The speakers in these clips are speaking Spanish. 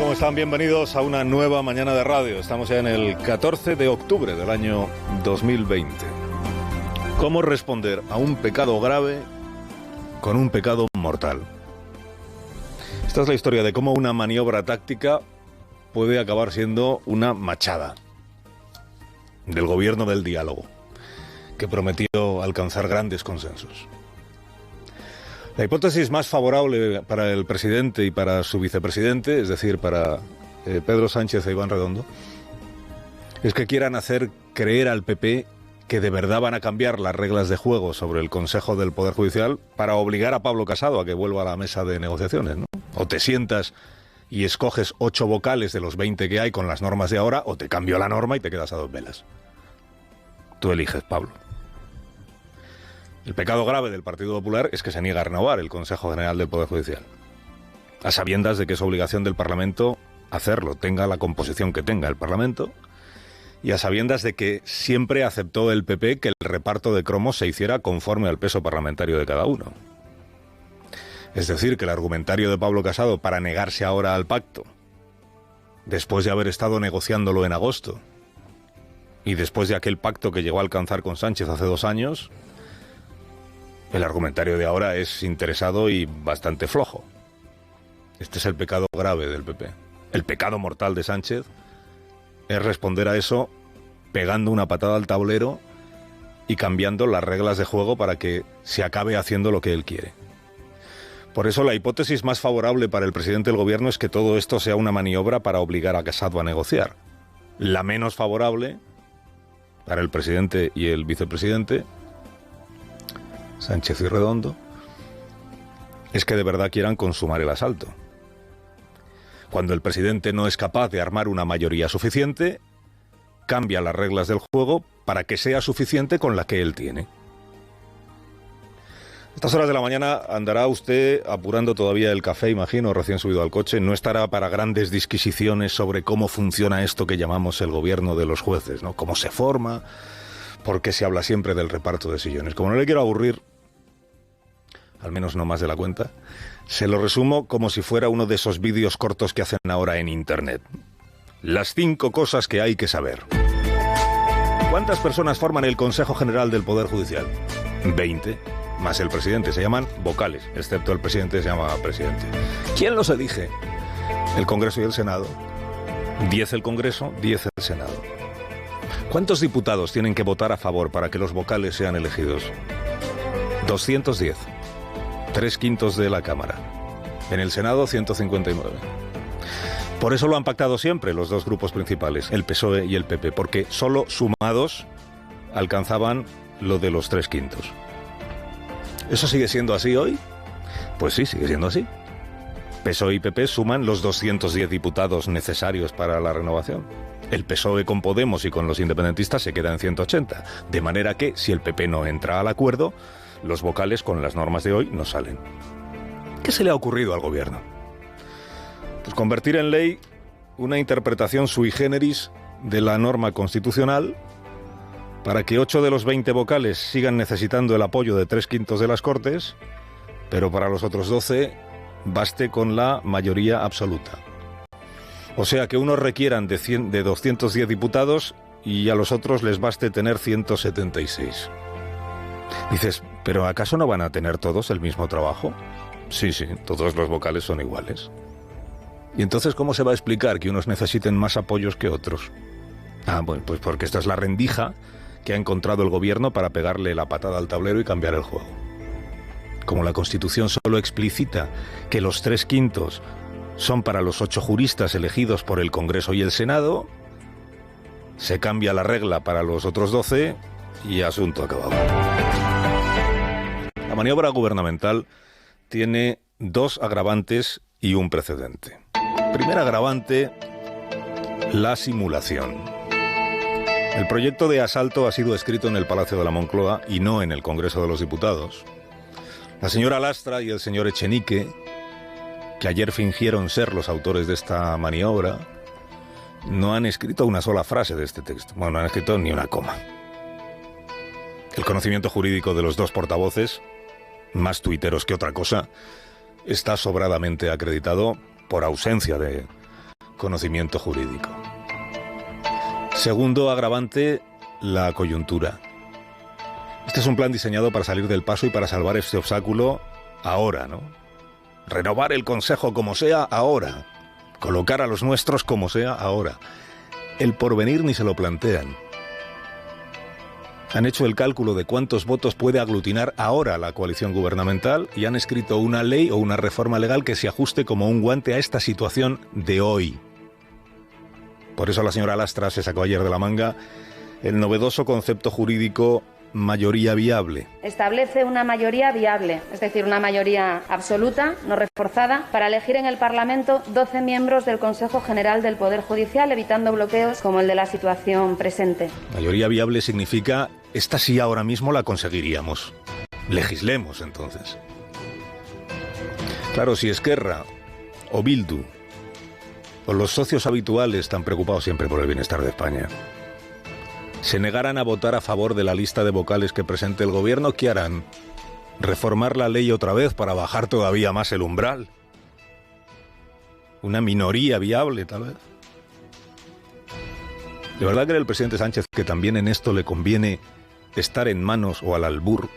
¿Cómo están? Bienvenidos a una nueva mañana de radio. Estamos ya en el 14 de octubre del año 2020. ¿Cómo responder a un pecado grave con un pecado mortal? Esta es la historia de cómo una maniobra táctica puede acabar siendo una machada del gobierno del diálogo, que prometió alcanzar grandes consensos. La hipótesis más favorable para el presidente y para su vicepresidente, es decir, para Pedro Sánchez e Iván Redondo, es que quieran hacer creer al PP que de verdad van a cambiar las reglas de juego sobre el Consejo del Poder Judicial para obligar a Pablo Casado a que vuelva a la mesa de negociaciones, ¿no? O te sientas y escoges 8 vocales de los 20 que hay con las normas de ahora, o te cambio la norma y te quedas a 2 velas. Tú eliges, Pablo. El pecado grave del Partido Popular es que se niega a renovar el Consejo General del Poder Judicial, a sabiendas de que es obligación del Parlamento hacerlo, tenga la composición que tenga el Parlamento, y a sabiendas de que siempre aceptó el PP que el reparto de cromos se hiciera conforme al peso parlamentario de cada uno. Es decir, que el argumentario de Pablo Casado para negarse ahora al pacto, después de haber estado negociándolo en agosto, y después de aquel pacto que llegó a alcanzar con Sánchez hace 2 años, el argumentario de ahora es interesado y bastante flojo. Este es el pecado grave del PP. El pecado mortal de Sánchez es responder a eso pegando una patada al tablero y cambiando las reglas de juego para que se acabe haciendo lo que él quiere. Por eso la hipótesis más favorable para el presidente del gobierno es que todo esto sea una maniobra para obligar a Casado a negociar. La menos favorable para el presidente y el vicepresidente, Sánchez y Redondo, es que de verdad quieran consumar el asalto. Cuando el presidente no es capaz de armar una mayoría suficiente, cambia las reglas del juego para que sea suficiente con la que él tiene. A estas horas de la mañana andará usted apurando todavía el café, imagino, recién subido al coche. No estará para grandes disquisiciones sobre cómo funciona esto que llamamos el gobierno de los jueces, ¿no? Cómo se forma, por qué se habla siempre del reparto de sillones. Como no le quiero aburrir, al menos no más de la cuenta, se lo resumo como si fuera uno de esos vídeos cortos que hacen ahora en Internet. Las 5 cosas que hay que saber. ¿Cuántas personas forman el Consejo General del Poder Judicial? 20, más el presidente. Se llaman vocales, excepto el presidente se llama presidente. ¿Quién los elige? El Congreso y el Senado. 10 el Congreso, 10 el Senado. ¿Cuántos diputados tienen que votar a favor para que los vocales sean elegidos? 210. 3/5 de la Cámara. En el Senado, 159. Por eso lo han pactado siempre los 2 grupos principales, el PSOE y el PP, porque solo sumados alcanzaban lo de los 3/5. ¿Eso sigue siendo así hoy? Pues sí, sigue siendo así. PSOE y PP suman los 210 diputados necesarios para la renovación. El PSOE con Podemos y con los independentistas se queda en 180, de manera que, si el PP no entra al acuerdo, los vocales con las normas de hoy no salen. ¿Qué se le ha ocurrido al gobierno? Pues convertir en ley una interpretación sui generis de la norma constitucional para que 8 de los 20 vocales sigan necesitando el apoyo de 3/5 de las Cortes, pero para los otros 12 baste con la mayoría absoluta. O sea, que unos requieran de 210 diputados y a los otros les baste tener 176. Dices, ¿pero acaso no van a tener todos el mismo trabajo? Sí, todos los vocales son iguales. ¿Y entonces cómo se va a explicar que unos necesiten más apoyos que otros? Bueno, pues porque esta es la rendija que ha encontrado el gobierno para pegarle la patada al tablero y cambiar el juego. Como la Constitución solo explicita que los 3/5 son para los 8 juristas elegidos por el Congreso y el Senado, se cambia la regla para los otros 12 y asunto acabado. La maniobra gubernamental tiene 2 agravantes y un precedente. Primer agravante, la simulación. El proyecto de asalto ha sido escrito en el Palacio de la Moncloa y no en el Congreso de los Diputados. La señora Lastra y el señor Echenique, que ayer fingieron ser los autores de esta maniobra, no han escrito una sola frase de este texto. Bueno, no han escrito ni una coma. El conocimiento jurídico de los 2 portavoces, más tuiteros que otra cosa, está sobradamente acreditado por ausencia de conocimiento jurídico. Segundo agravante, la coyuntura. Este es un plan diseñado para salir del paso y para salvar este obstáculo ahora, ¿no? Renovar el Consejo como sea ahora. Colocar a los nuestros como sea ahora. El porvenir ni se lo plantean. Han hecho el cálculo de cuántos votos puede aglutinar ahora la coalición gubernamental y han escrito una ley o una reforma legal que se ajuste como un guante a esta situación de hoy. Por eso la señora Lastra se sacó ayer de la manga el novedoso concepto jurídico mayoría viable. Establece una mayoría viable, es decir, una mayoría absoluta, no reforzada, para elegir en el Parlamento 12 miembros del Consejo General del Poder Judicial, evitando bloqueos como el de la situación presente. Mayoría viable significa, esta sí ahora mismo la conseguiríamos. Legislemos entonces. Claro, si Esquerra o Bildu o los socios habituales tan preocupados siempre por el bienestar de España se negaran a votar a favor de la lista de vocales que presente el gobierno, ¿qué harán? ¿Reformar la ley otra vez para bajar todavía más el umbral? ¿Una minoría viable, tal vez? ¿De verdad cree el presidente Sánchez que también en esto le conviene estar en manos o al albur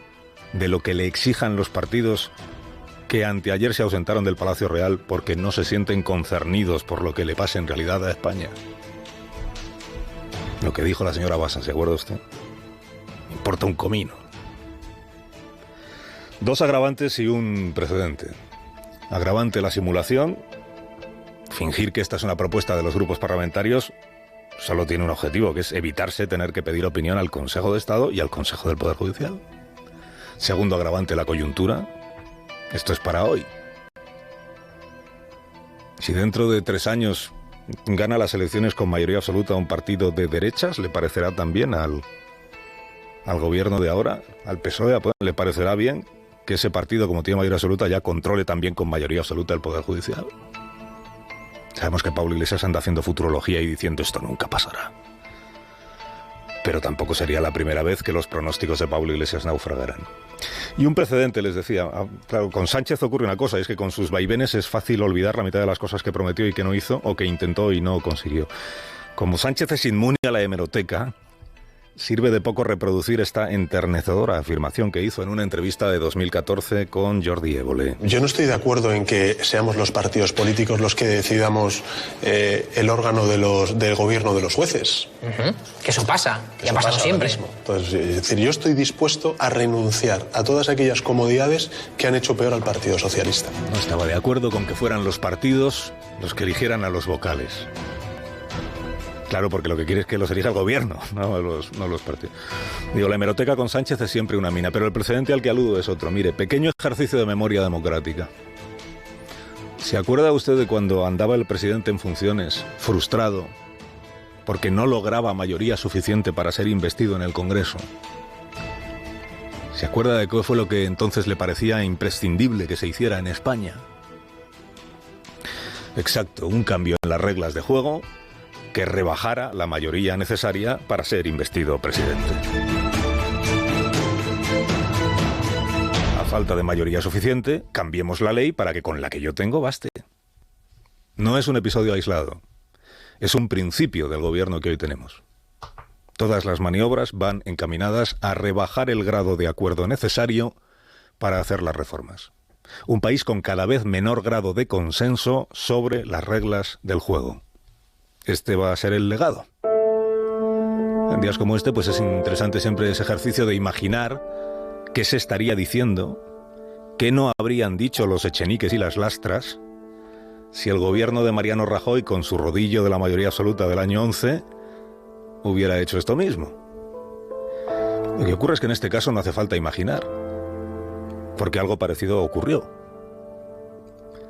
de lo que le exijan los partidos que anteayer se ausentaron del Palacio Real porque no se sienten concernidos por lo que le pase en realidad a España? Lo que dijo la señora Basa, ¿se acuerda usted? Me importa un comino. Dos agravantes y un precedente. Agravante, la simulación. Fingir que esta es una propuesta de los grupos parlamentarios solo tiene un objetivo, que es evitarse tener que pedir opinión al Consejo de Estado y al Consejo del Poder Judicial. Segundo agravante, la coyuntura. Esto es para hoy. Si dentro de 3 años gana las elecciones con mayoría absoluta un partido de derechas, ¿le parecerá también al gobierno de ahora, al PSOE, le parecerá bien que ese partido, como tiene mayoría absoluta, ya controle también con mayoría absoluta el Poder Judicial? Sabemos que Pablo Iglesias anda haciendo futurología y diciendo esto nunca pasará. Pero tampoco sería la primera vez que los pronósticos de Pablo Iglesias naufragaran. Y un precedente, les decía, claro, con Sánchez ocurre una cosa, es que con sus vaivenes es fácil olvidar la mitad de las cosas que prometió y que no hizo, o que intentó y no consiguió. Como Sánchez es inmune a la hemeroteca, sirve de poco reproducir esta enternecedora afirmación que hizo en una entrevista de 2014 con Jordi Évole. Yo no estoy de acuerdo en que seamos los partidos políticos los que decidamos el órgano del gobierno de los jueces. Que eso pasa, que ha pasado siempre. Entonces, es decir, yo estoy dispuesto a renunciar a todas aquellas comodidades que han hecho peor al Partido Socialista. No estaba de acuerdo con que fueran los partidos los que eligieran a los vocales. Claro, porque lo que quiere es que los elija el gobierno, no los partidos. Digo, la hemeroteca con Sánchez es siempre una mina, pero el precedente al que aludo es otro. Mire, pequeño ejercicio de memoria democrática. ¿Se acuerda usted de cuando andaba el presidente en funciones, frustrado, porque no lograba mayoría suficiente para ser investido en el Congreso? ¿Se acuerda de qué fue lo que entonces le parecía imprescindible que se hiciera en España? Exacto, un cambio en las reglas de juego que rebajara la mayoría necesaria para ser investido presidente. A falta de mayoría suficiente, cambiemos la ley para que con la que yo tengo baste. No es un episodio aislado, es un principio del gobierno que hoy tenemos. Todas las maniobras van encaminadas a rebajar el grado de acuerdo necesario para hacer las reformas. Un país con cada vez menor grado de consenso sobre las reglas del juego. Este va a ser el legado. En días como este, pues es interesante siempre ese ejercicio de imaginar qué se estaría diciendo, qué no habrían dicho los Echeniques y las Lastras si el gobierno de Mariano Rajoy, con su rodillo de la mayoría absoluta del año 11, hubiera hecho esto mismo. Lo que ocurre es que en este caso no hace falta imaginar, porque algo parecido ocurrió.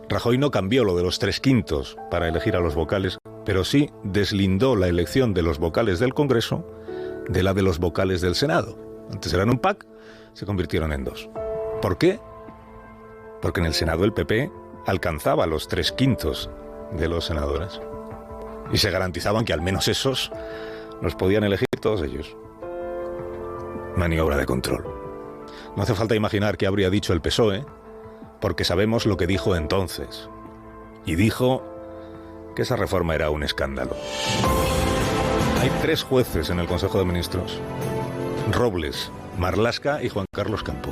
Rajoy no cambió lo de los 3/5 para elegir a los vocales, pero sí deslindó la elección de los vocales del Congreso de la de los vocales del Senado. Antes eran un pack, se convirtieron en 2. ¿Por qué? Porque en el Senado el PP alcanzaba los 3/5 de los senadores. Y se garantizaban que al menos esos los podían elegir todos ellos. Maniobra de control. No hace falta imaginar qué habría dicho el PSOE, porque sabemos lo que dijo entonces. Y dijo que esa reforma era un escándalo. Hay 3 jueces en el Consejo de Ministros: Robles, Marlaska y Juan Carlos Campo.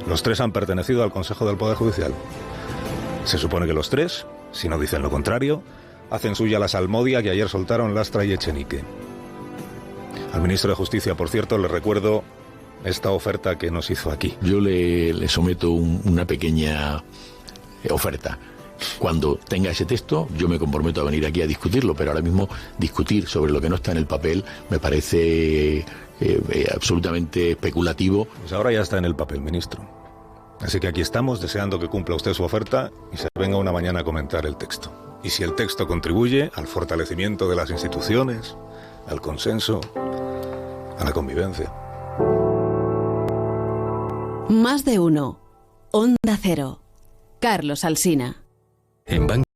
Los 3 han pertenecido al Consejo del Poder Judicial. Se supone que los 3, si no dicen lo contrario, hacen suya la salmodia que ayer soltaron Lastra y Echenique. Al ministro de Justicia, por cierto, le recuerdo esta oferta que nos hizo aquí. Yo le someto una pequeña oferta. Cuando tenga ese texto, yo me comprometo a venir aquí a discutirlo, pero ahora mismo discutir sobre lo que no está en el papel me parece absolutamente especulativo. Pues ahora ya está en el papel, ministro. Así que aquí estamos, deseando que cumpla usted su oferta y se venga una mañana a comentar el texto. Y si el texto contribuye al fortalecimiento de las instituciones, al consenso, a la convivencia. Más de uno. Onda Cero. Carlos Alsina. En